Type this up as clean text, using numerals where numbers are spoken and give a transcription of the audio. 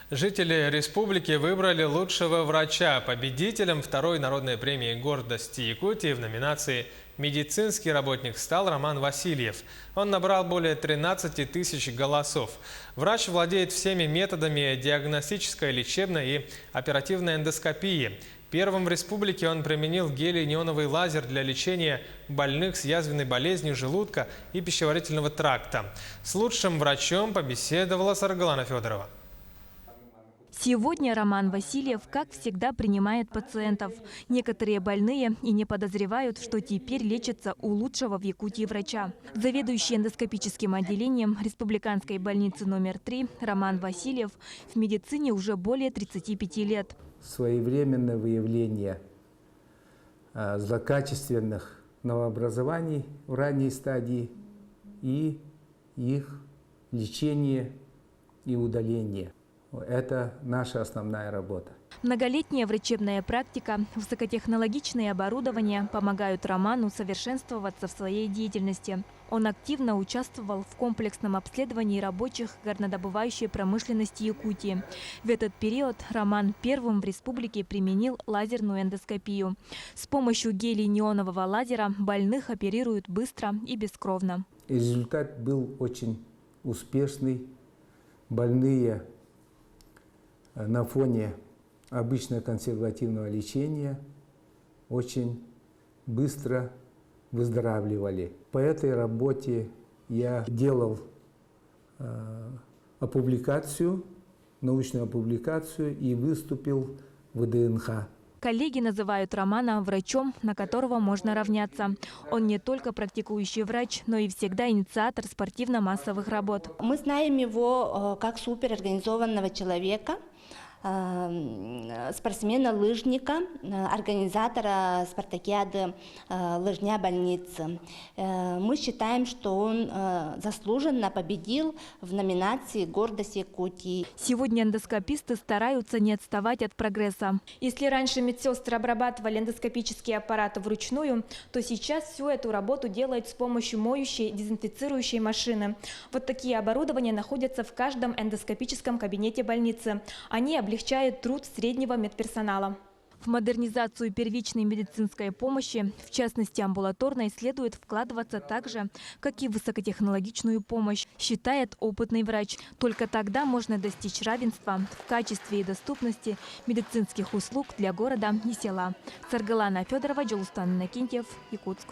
Жители республики выбрали лучшего врача. Победителем второй народной премии «Гордости Якутии» в номинации «Медицинский работник» стал Роман Васильев. Он набрал более 13 тысяч голосов. Врач владеет всеми методами диагностической, лечебной и оперативной эндоскопии. Первым в республике он применил гелий-неоновый лазер для лечения больных с язвенной болезнью желудка и пищеварительного тракта. С лучшим врачом побеседовала Саргалана Федорова. Сегодня Роман Васильев, как всегда, принимает пациентов. Некоторые больные и не подозревают, что теперь лечатся у лучшего в Якутии врача. Заведующий эндоскопическим отделением Республиканской больницы номер 3 Роман Васильев в медицине уже более 35 лет. Своевременное выявление злокачественных новообразований в ранней стадии и их лечение и удаление. Это наша основная работа. Многолетняя врачебная практика, высокотехнологичное оборудование помогают Роману совершенствоваться в своей деятельности. Он активно участвовал в комплексном обследовании рабочих горнодобывающей промышленности Якутии. В этот период Роман первым в республике применил лазерную эндоскопию. С помощью гелий-неонового лазера больных оперируют быстро и бескровно. Результат был очень успешный. Больные на фоне обычного консервативного лечения очень быстро выздоравливали. По этой работе я делал научную публикацию и выступил в ВДНХ. Коллеги называют Романа врачом, на которого можно равняться. Он не только практикующий врач, но и всегда инициатор спортивно-массовых работ. Мы знаем его как суперорганизованного человека, спортсмена-лыжника, организатора спартакиады «Лыжня больницы». Мы считаем, что он заслуженно победил в номинации «Гордость Якутии». Сегодня эндоскописты стараются не отставать от прогресса. Если раньше медсестры обрабатывали эндоскопические аппараты вручную, то сейчас всю эту работу делают с помощью моющей, дезинфицирующей машины. Вот такие оборудования находятся в каждом эндоскопическом кабинете больницы. Они облегчает труд среднего медперсонала. В модернизацию первичной медицинской помощи, в частности амбулаторной, следует вкладываться так же, как и в высокотехнологичную помощь, считает опытный врач. Только тогда можно достичь равенства в качестве и доступности медицинских услуг для города и села. Саргалана Федорова, Джолустан Иннокентьев, Якутск.